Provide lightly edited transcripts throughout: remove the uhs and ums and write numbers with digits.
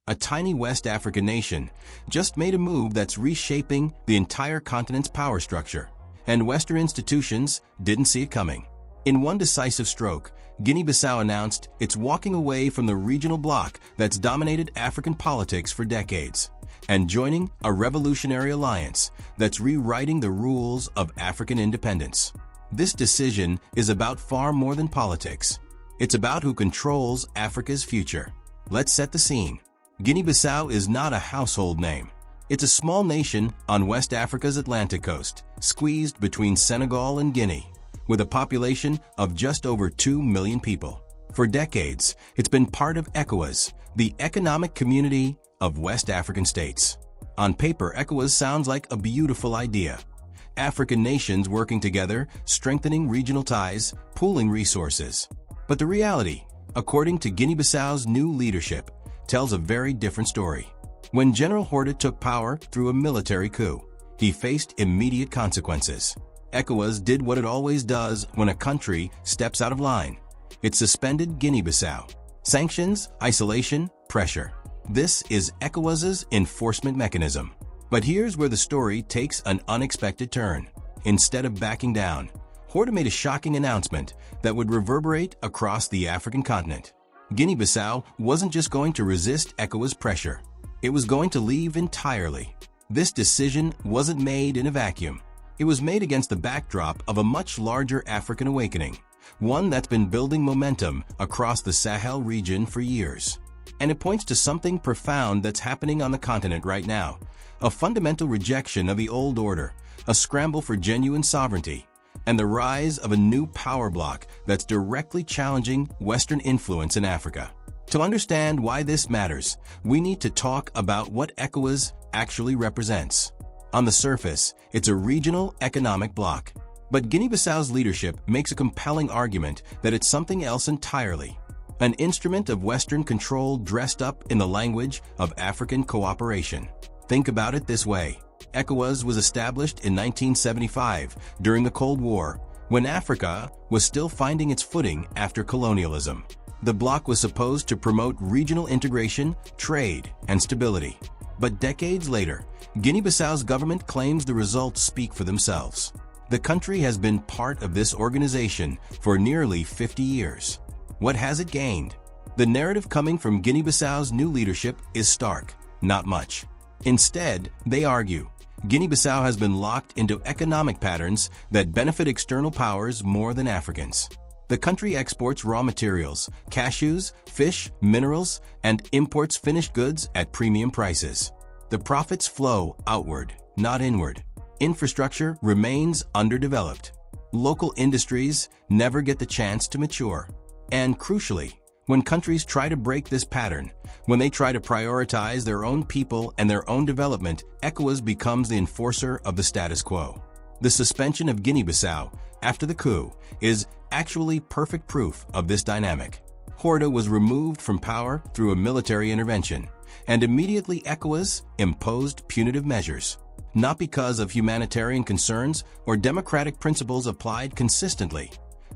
a tiny West African nation, just made a move that's reshaping the entire continent's power structure, and Western institutions didn't see it coming. In one decisive stroke, Guinea-Bissau announced it's walking away from the regional bloc that's dominated African politics for decades, and joining a revolutionary alliance that's rewriting the rules of African independence. This decision is about far more than politics. It's about who controls Africa's future. Let's set the scene. Guinea-Bissau is not a household name. It's a small nation on West Africa's Atlantic coast, squeezed between Senegal and Guinea, with a population of just over 2 million people. For decades, it's been part of ECOWAS, the Economic Community of West African States. On paper, ECOWAS sounds like a beautiful idea. African nations working together, strengthening regional ties, pooling resources. But the reality, according to Guinea-Bissau's new leadership, tells a very different story. When General Horta took power through a military coup, he faced immediate consequences. ECOWAS did what it always does when a country steps out of line. It suspended Guinea-Bissau. Sanctions, isolation, pressure. This is ECOWAS's enforcement mechanism. But here's where the story takes an unexpected turn. Instead of backing down, Horta made a shocking announcement that would reverberate across the African continent. Guinea-Bissau wasn't just going to resist ECOWAS pressure. It was going to leave entirely. This decision wasn't made in a vacuum. It was made against the backdrop of a much larger African awakening, one that's been building momentum across the Sahel region for years. And it points to something profound that's happening on the continent right now, a fundamental rejection of the old order, a scramble for genuine sovereignty, and the rise of a new power bloc that's directly challenging Western influence in Africa. To understand why this matters, we need to talk about what ECOWAS actually represents. On the surface, it's a regional economic bloc. But Guinea-Bissau's leadership makes a compelling argument that it's something else entirely. An instrument of Western control dressed up in the language of African cooperation. Think about it this way. ECOWAS was established in 1975 during the Cold War, when Africa was still finding its footing after colonialism. The bloc was supposed to promote regional integration, trade, and stability. But decades later, Guinea-Bissau's government claims the results speak for themselves. The country has been part of this organization for nearly 50 years. What has it gained? The narrative coming from Guinea-Bissau's new leadership is stark: not much. Instead, they argue, Guinea-Bissau has been locked into economic patterns that benefit external powers more than Africans. The country exports raw materials, cashews, fish, minerals, and imports finished goods at premium prices. The profits flow outward, not inward. Infrastructure remains underdeveloped. Local industries never get the chance to mature. And crucially, when countries try to break this pattern, when they try to prioritize their own people and their own development, ECOWAS becomes the enforcer of the status quo. The suspension of Guinea-Bissau after the coup is actually perfect proof of this dynamic. Horta was removed from power through a military intervention, and immediately ECOWAS imposed punitive measures. Not because of humanitarian concerns or democratic principles applied consistently.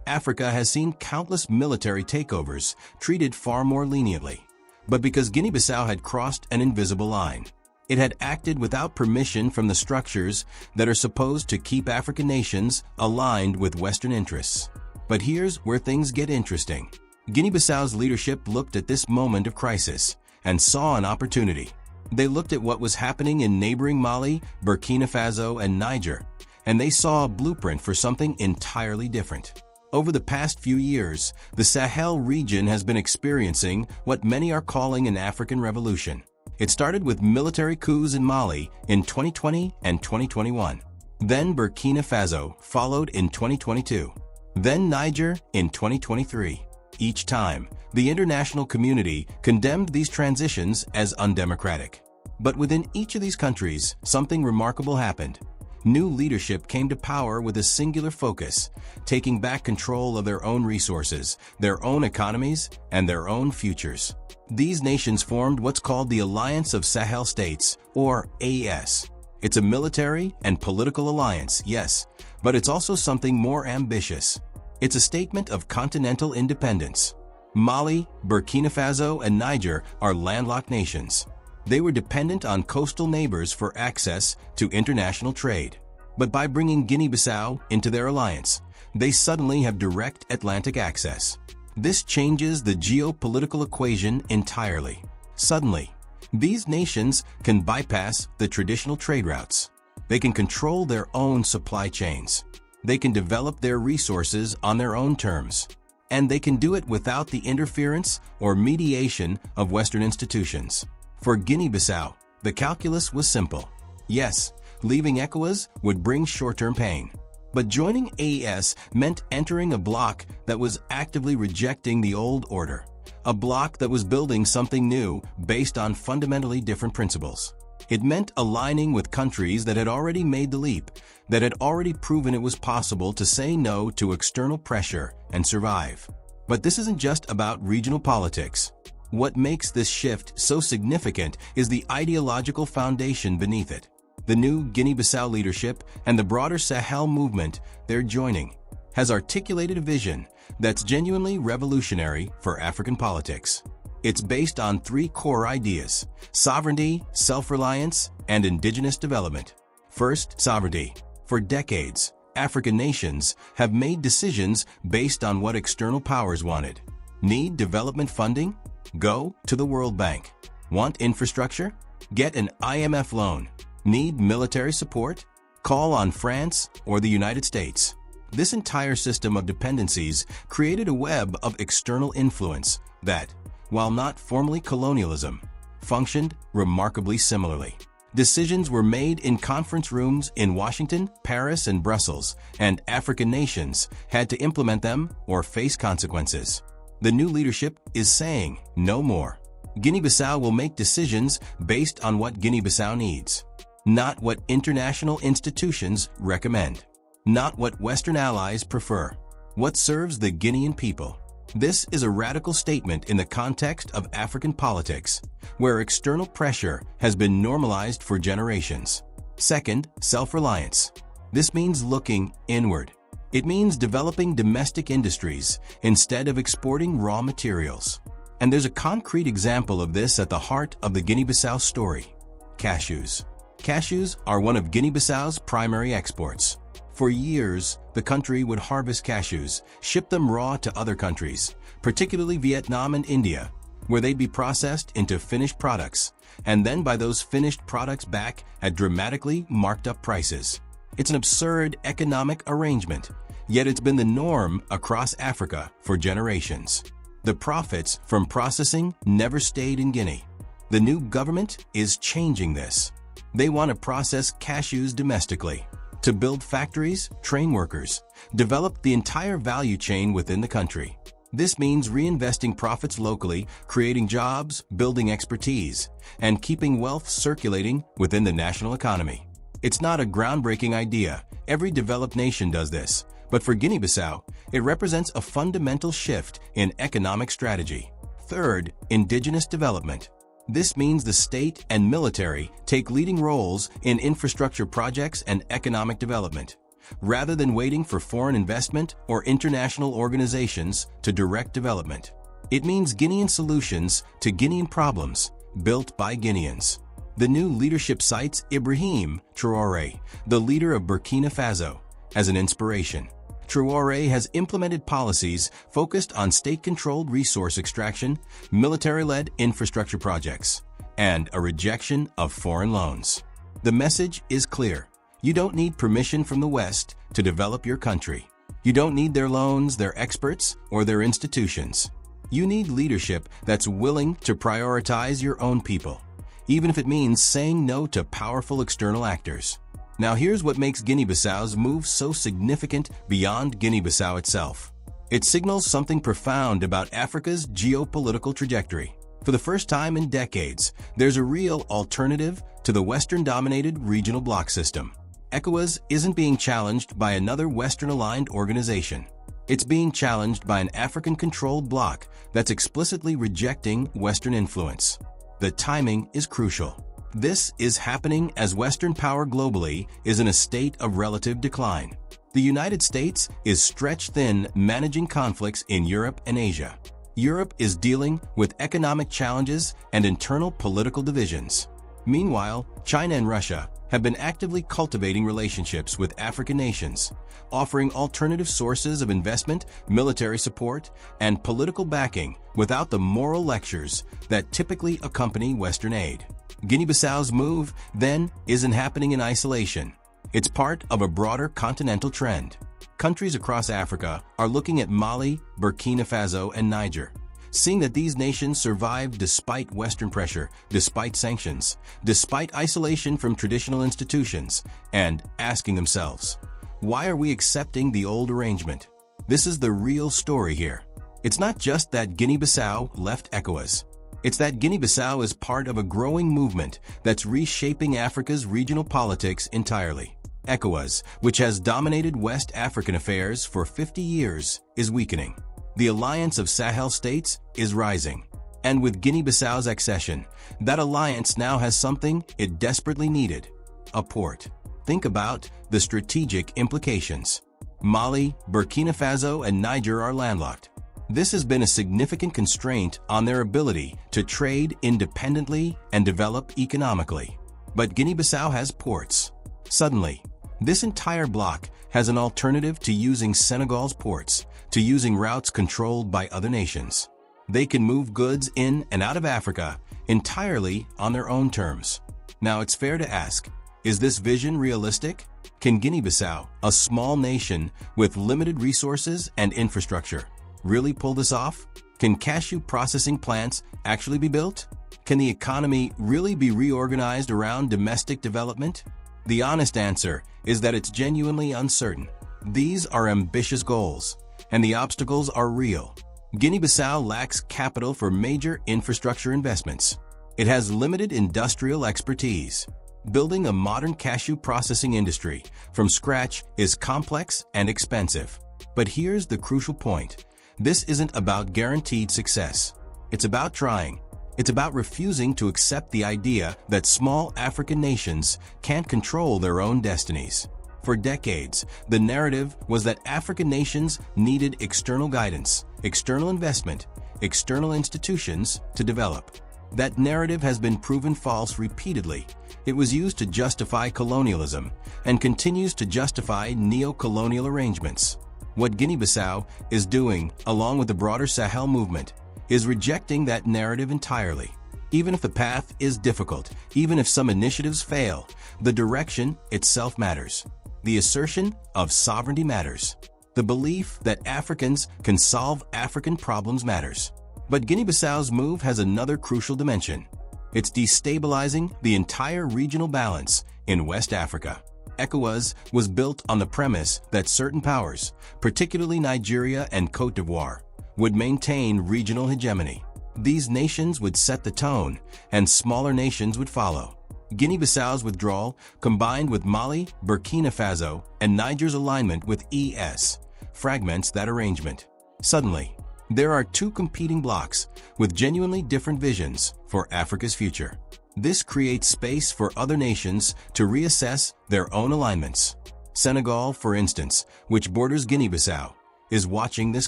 Africa has seen countless military takeovers treated far more leniently, but because Guinea-Bissau had crossed an invisible line. It had acted without permission from the structures that are supposed to keep African nations aligned with Western interests. But here's where things get interesting. Guinea-Bissau's leadership looked at this moment of crisis and saw an opportunity. They looked at what was happening in neighboring Mali, Burkina Faso, and Niger, and they saw a blueprint for something entirely different. Over the past few years, the Sahel region has been experiencing what many are calling an African revolution. It started with military coups in Mali in 2020 and 2021. Then Burkina Faso followed in 2022. Then Niger in 2023. Each time, the international community condemned these transitions as undemocratic. But within each of these countries, something remarkable happened. New leadership came to power with a singular focus, taking back control of their own resources, their own economies, and their own futures. These nations formed what's called the Alliance of Sahel States, or AES. It's a military and political alliance, yes, but it's also something more ambitious. It's a statement of continental independence. Mali, Burkina Faso, and Niger are landlocked nations. They were dependent on coastal neighbors for access to international trade. But by bringing Guinea-Bissau into their alliance, they suddenly have direct Atlantic access. This changes the geopolitical equation entirely. Suddenly, these nations can bypass the traditional trade routes. They can control their own supply chains. They can develop their resources on their own terms. And they can do it without the interference or mediation of Western institutions. For Guinea-Bissau, the calculus was simple. Yes, leaving ECOWAS would bring short-term pain. But joining AES meant entering a bloc that was actively rejecting the old order. A bloc that was building something new based on fundamentally different principles. It meant aligning with countries that had already made the leap, that had already proven it was possible to say no to external pressure and survive. But this isn't just about regional politics. What makes this shift so significant is the ideological foundation beneath it. The new Guinea-Bissau leadership and the broader Sahel movement they're joining has articulated a vision that's genuinely revolutionary for African politics. It's based on three core ideas: sovereignty, self-reliance, and indigenous development. First, sovereignty. For decades, African nations have made decisions based on what external powers wanted. Need development funding? Go to the World Bank. Want infrastructure? Get an IMF loan. Need military support? Call on France or the United States. This entire system of dependencies created a web of external influence that, while not formally colonialism, functioned remarkably similarly. Decisions were made in conference rooms in Washington, Paris, and Brussels, and African nations had to implement them or face consequences. The new leadership is saying no more. Guinea-Bissau will make decisions based on what Guinea-Bissau needs, not what international institutions recommend, not what Western allies prefer, what serves the Guinean people. This is a radical statement in the context of African politics, where external pressure has been normalized for generations. Second, self-reliance. This means looking inward. It means developing domestic industries instead of exporting raw materials. And there's a concrete example of this at the heart of the Guinea-Bissau story: cashews. Cashews are one of Guinea-Bissau's primary exports. For years, the country would harvest cashews, ship them raw to other countries, particularly Vietnam and India, where they'd be processed into finished products, and then buy those finished products back at dramatically marked up prices. It's an absurd economic arrangement, yet it's been the norm across Africa for generations. The profits from processing never stayed in Guinea. The new government is changing this. They want to process cashews domestically, to build factories, train workers, develop the entire value chain within the country. This means reinvesting profits locally, creating jobs, building expertise, and keeping wealth circulating within the national economy. It's not a groundbreaking idea. Every developed nation does this. But for Guinea-Bissau, it represents a fundamental shift in economic strategy. Third, indigenous development. This means the state and military take leading roles in infrastructure projects and economic development, rather than waiting for foreign investment or international organizations to direct development. It means Guinean solutions to Guinean problems, built by Guineans. The new leadership cites Ibrahim Traoré, the leader of Burkina Faso, as an inspiration. Traoré has implemented policies focused on state-controlled resource extraction, military-led infrastructure projects, and a rejection of foreign loans. The message is clear. You don't need permission from the West to develop your country. You don't need their loans, their experts, or their institutions. You need leadership that's willing to prioritize your own people, even if it means saying no to powerful external actors. Now here's what makes Guinea-Bissau's move so significant beyond Guinea-Bissau itself. It signals something profound about Africa's geopolitical trajectory. For the first time in decades, there's a real alternative to the Western-dominated regional bloc system. ECOWAS isn't being challenged by another Western-aligned organization. It's being challenged by an African-controlled bloc that's explicitly rejecting Western influence. The timing is crucial. This is happening as Western power globally is in a state of relative decline. The United States is stretched thin managing conflicts in Europe and Asia. Europe is dealing with economic challenges and internal political divisions. Meanwhile, China and Russia have been actively cultivating relationships with African nations, offering alternative sources of investment, military support, and political backing without the moral lectures that typically accompany Western aid. Guinea-Bissau's move, then, isn't happening in isolation. It's part of a broader continental trend. Countries across Africa are looking at Mali, Burkina Faso, and Niger, seeing that these nations survived despite Western pressure, despite sanctions, despite isolation from traditional institutions, and asking themselves, why are we accepting the old arrangement? This is the real story here. It's not just that Guinea-Bissau left ECOWAS. It's that Guinea-Bissau is part of a growing movement that's reshaping Africa's regional politics entirely. ECOWAS, which has dominated West African affairs for 50 years, is weakening. The Alliance of Sahel States is rising. And with Guinea-Bissau's accession, that alliance now has something it desperately needed: a port. Think about the strategic implications. Mali, Burkina Faso, and Niger are landlocked. This has been a significant constraint on their ability to trade independently and develop economically. But Guinea-Bissau has ports. Suddenly, this entire bloc has an alternative to using Senegal's ports, to using routes controlled by other nations. They can move goods in and out of Africa entirely on their own terms. Now, it's fair to ask, is this vision realistic? Can Guinea-Bissau, a small nation with limited resources and infrastructure, really pull this off? Can cashew processing plants actually be built? Can the economy really be reorganized around domestic development? The honest answer is that it's genuinely uncertain. These are ambitious goals, and the obstacles are real. Guinea-Bissau lacks capital for major infrastructure investments. It has limited industrial expertise. Building a modern cashew processing industry from scratch is complex and expensive. But here's the crucial point. This isn't about guaranteed success. It's about trying. It's about refusing to accept the idea that small African nations can't control their own destinies. For decades, the narrative was that African nations needed external guidance, external investment, external institutions to develop. That narrative has been proven false repeatedly. It was used to justify colonialism and continues to justify neo-colonial arrangements. What Guinea-Bissau is doing, along with the broader Sahel movement, is rejecting that narrative entirely. Even if the path is difficult, even if some initiatives fail, the direction itself matters. The assertion of sovereignty matters. The belief that Africans can solve African problems matters. But Guinea-Bissau's move has another crucial dimension. It's destabilizing the entire regional balance in West Africa. ECOWAS was built on the premise that certain powers, particularly Nigeria and Côte d'Ivoire, would maintain regional hegemony. These nations would set the tone, and smaller nations would follow. Guinea-Bissau's withdrawal, combined with Mali, Burkina Faso, and Niger's alignment with ES, fragments that arrangement. Suddenly, there are two competing blocs with genuinely different visions for Africa's future. This creates space for other nations to reassess their own alignments. Senegal, for instance, which borders Guinea-Bissau, is watching this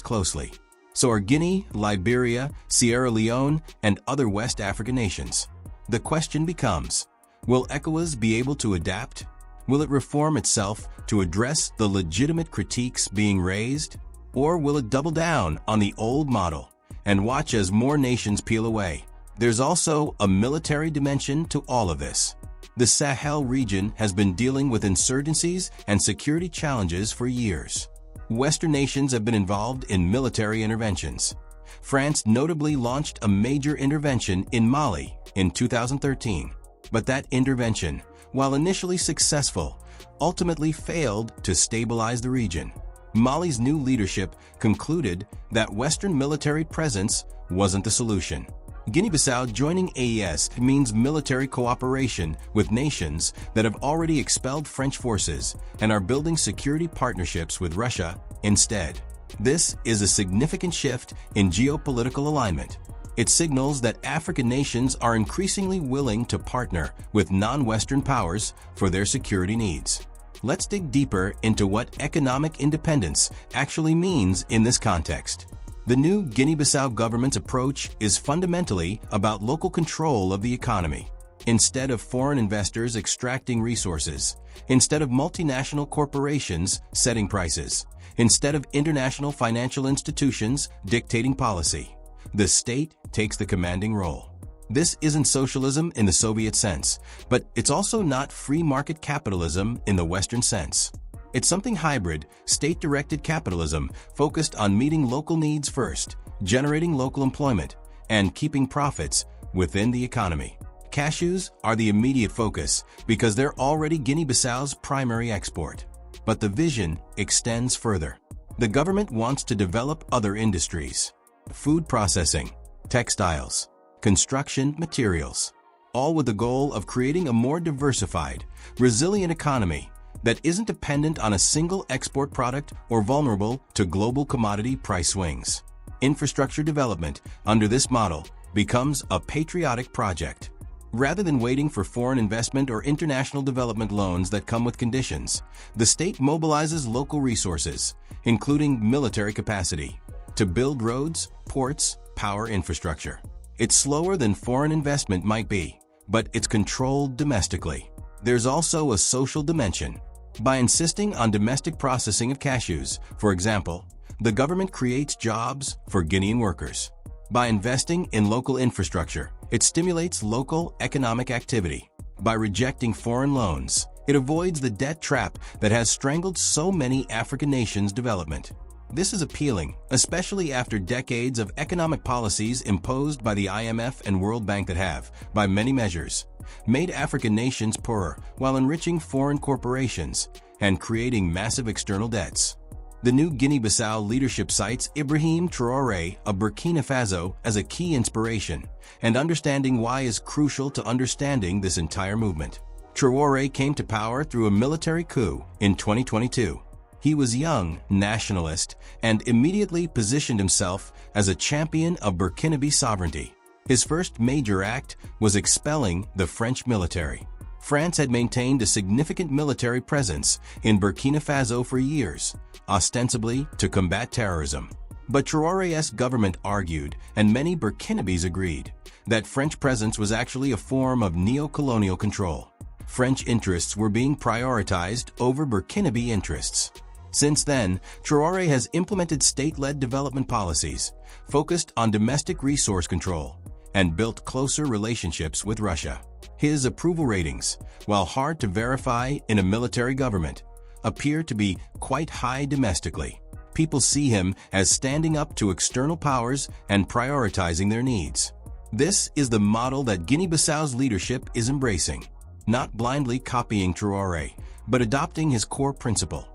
closely. So are Guinea, Liberia, Sierra Leone, and other West African nations. The question becomes, will ECOWAS be able to adapt? Will it reform itself to address the legitimate critiques being raised? Or will it double down on the old model and watch as more nations peel away? There's also a military dimension to all of this. The Sahel region has been dealing with insurgencies and security challenges for years. Western nations have been involved in military interventions. France notably launched a major intervention in Mali in 2013. But that intervention, while initially successful, ultimately failed to stabilize the region. Mali's new leadership concluded that Western military presence wasn't the solution. Guinea-Bissau joining AES means military cooperation with nations that have already expelled French forces and are building security partnerships with Russia instead. This is a significant shift in geopolitical alignment. It signals that African nations are increasingly willing to partner with non-Western powers for their security needs. Let's dig deeper into what economic independence actually means in this context. The new Guinea-Bissau government's approach is fundamentally about local control of the economy. Instead of foreign investors extracting resources, instead of multinational corporations setting prices, instead of international financial institutions dictating policy, the state takes the commanding role. This isn't socialism in the Soviet sense, but it's also not free market capitalism in the Western sense. It's something hybrid, state-directed capitalism focused on meeting local needs first, generating local employment, and keeping profits within the economy. Cashews are the immediate focus because they're already Guinea-Bissau's primary export. But the vision extends further. The government wants to develop other industries: food processing, textiles, construction materials, all with the goal of creating a more diversified, resilient economy that isn't dependent on a single export product or vulnerable to global commodity price swings. Infrastructure development under this model becomes a patriotic project. Rather than waiting for foreign investment or international development loans that come with conditions, the state mobilizes local resources, including military capacity, to build roads, ports, power infrastructure. It's slower than foreign investment might be, but it's controlled domestically. There's also a social dimension. By insisting on domestic processing of cashews, for example, the government creates jobs for Guinean workers. By investing in local infrastructure, it stimulates local economic activity. By rejecting foreign loans, it avoids the debt trap that has strangled so many African nations' development. This is appealing, especially after decades of economic policies imposed by the IMF and World Bank that have, by many measures, made African nations poorer while enriching foreign corporations and creating massive external debts. The new Guinea-Bissau leadership cites Ibrahim Traoré of Burkina Faso as a key inspiration, and understanding why is crucial to understanding this entire movement. Traoré came to power through a military coup in 2022. He was young, nationalist, and immediately positioned himself as a champion of Burkinabe sovereignty. His first major act was expelling the French military. France had maintained a significant military presence in Burkina Faso for years, ostensibly to combat terrorism. But Traoré's government argued, and many Burkinabes agreed, that French presence was actually a form of neo-colonial control. French interests were being prioritized over Burkinabe interests. Since then, Traoré has implemented state-led development policies, focused on domestic resource control, and built closer relationships with Russia. His approval ratings, while hard to verify in a military government, appear to be quite high domestically. People see him as standing up to external powers and prioritizing their needs. This is the model that Guinea-Bissau's leadership is embracing, not blindly copying Traoré, but adopting his core principle.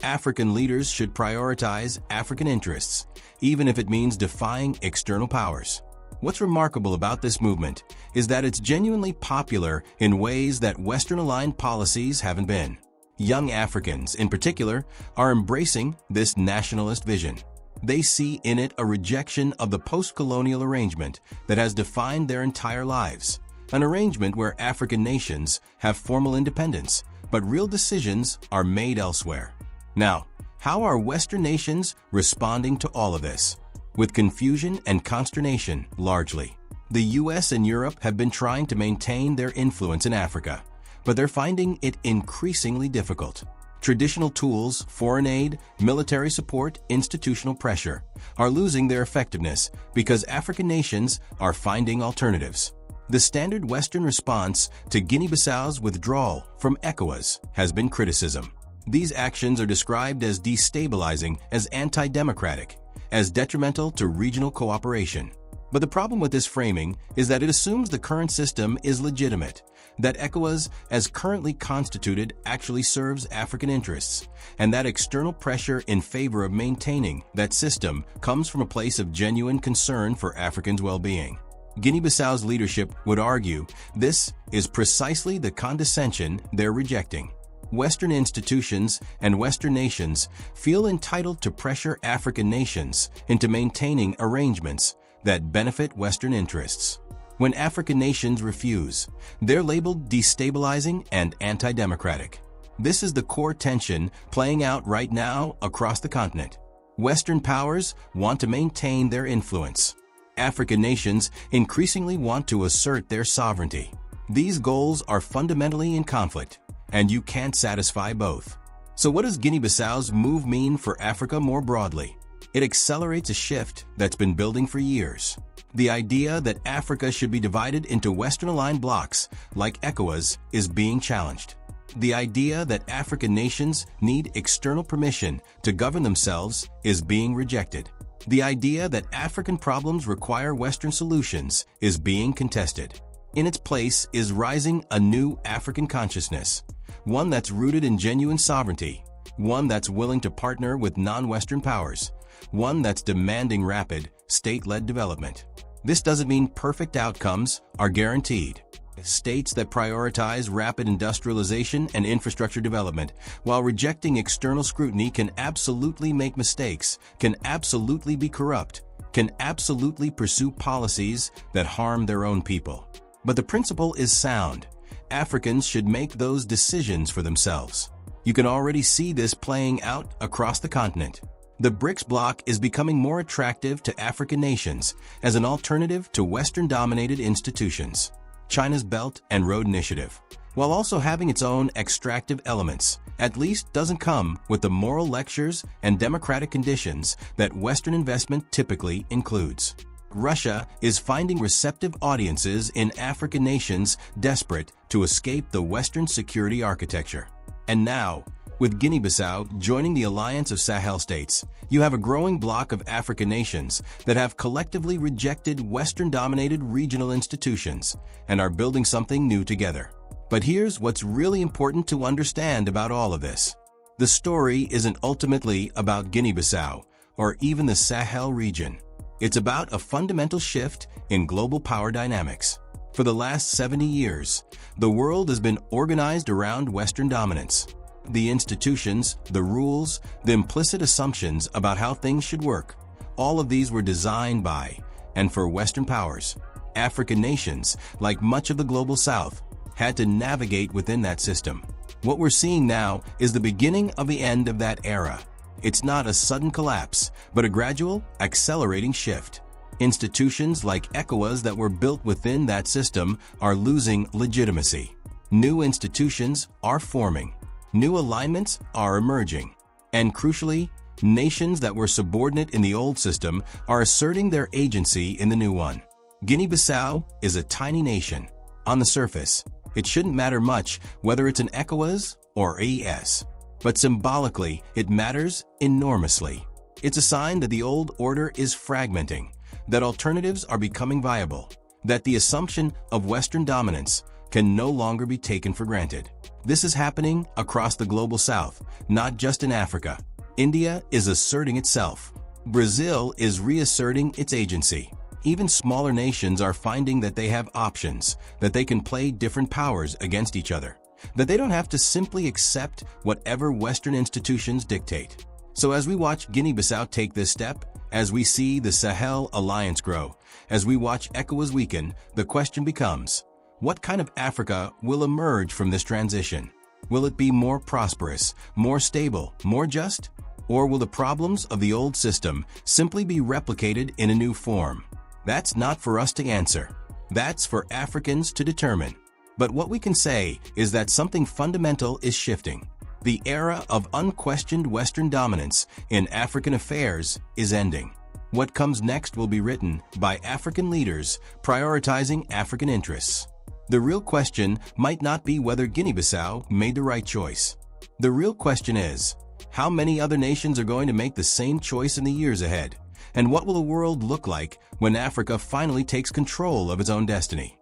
African leaders should prioritize African interests, even if it means defying external powers. What's remarkable about this movement is that it's genuinely popular in ways that Western-aligned policies haven't been. Young Africans, in particular, are embracing this nationalist vision. They see in it a rejection of the post-colonial arrangement that has defined their entire lives, an arrangement where African nations have formal independence, but real decisions are made elsewhere. Now, how are Western nations responding to all of this? With confusion and consternation, largely. The US and Europe have been trying to maintain their influence in Africa, but they're finding it increasingly difficult. Traditional tools, foreign aid, military support, institutional pressure, are losing their effectiveness because African nations are finding alternatives. The standard Western response to Guinea-Bissau's withdrawal from ECOWAS has been criticism. These actions are described as destabilizing, as anti-democratic, as detrimental to regional cooperation. But the problem with this framing is that it assumes the current system is legitimate, that ECOWAS, as currently constituted, actually serves African interests, and that external pressure in favor of maintaining that system comes from a place of genuine concern for Africans' well-being. Guinea-Bissau's leadership would argue this is precisely the condescension they're rejecting. Western institutions and Western nations feel entitled to pressure African nations into maintaining arrangements that benefit Western interests. When African nations refuse, they're labeled destabilizing and anti-democratic. This is the core tension playing out right now across the continent. Western powers want to maintain their influence. African nations increasingly want to assert their sovereignty. These goals are fundamentally in conflict, and you can't satisfy both. So what does Guinea-Bissau's move mean for Africa more broadly? It accelerates a shift that's been building for years. The idea that Africa should be divided into Western-aligned blocs, like ECOWAS, is being challenged. The idea that African nations need external permission to govern themselves is being rejected. The idea that African problems require Western solutions is being contested. In its place is rising a new African consciousness, one that's rooted in genuine sovereignty, one that's willing to partner with non-Western powers, one that's demanding rapid, state-led development. This doesn't mean perfect outcomes are guaranteed. States that prioritize rapid industrialization and infrastructure development while rejecting external scrutiny can absolutely make mistakes, can absolutely be corrupt, can absolutely pursue policies that harm their own people. But the principle is sound. Africans should make those decisions for themselves. You can already see this playing out across the continent. The BRICS bloc is becoming more attractive to African nations as an alternative to Western-dominated institutions. China's Belt and Road Initiative, while also having its own extractive elements, at least doesn't come with the moral lectures and democratic conditions that Western investment typically includes. Russia is finding receptive audiences in African nations desperate to escape the Western security architecture. And now, with Guinea-Bissau joining the Alliance of Sahel States, you have a growing bloc of African nations that have collectively rejected Western-dominated regional institutions and are building something new together. But here's what's really important to understand about all of this. The story isn't ultimately about Guinea-Bissau or even the Sahel region. It's about a fundamental shift in global power dynamics. For the last 70 years, the world has been organized around Western dominance. The institutions, the rules, the implicit assumptions about how things should work, all of these were designed by and for Western powers. African nations, like much of the global South, had to navigate within that system. What we're seeing now is the beginning of the end of that era. It's not a sudden collapse, but a gradual, accelerating shift. Institutions like ECOWAS that were built within that system are losing legitimacy. New institutions are forming. New alignments are emerging. And crucially, nations that were subordinate in the old system are asserting their agency in the new one. Guinea-Bissau is a tiny nation. On the surface, it shouldn't matter much whether it's an ECOWAS or ES. But symbolically, it matters enormously. It's a sign that the old order is fragmenting, that alternatives are becoming viable, that the assumption of Western dominance can no longer be taken for granted. This is happening across the global South, not just in Africa. India is asserting itself. Brazil is reasserting its agency. Even smaller nations are finding that they have options, that they can play different powers against each other, that they don't have to simply accept whatever Western institutions dictate. So as we watch Guinea-Bissau take this step, as we see the Sahel Alliance grow, as we watch ECOWAS weaken, the question becomes, what kind of Africa will emerge from this transition? Will it be more prosperous, more stable, more just? Or will the problems of the old system simply be replicated in a new form? That's not for us to answer. That's for Africans to determine. But what we can say is that something fundamental is shifting. The era of unquestioned Western dominance in African affairs is ending. What comes next will be written by African leaders prioritizing African interests. The real question might not be whether Guinea-Bissau made the right choice. The real question is, how many other nations are going to make the same choice in the years ahead? And what will the world look like when Africa finally takes control of its own destiny?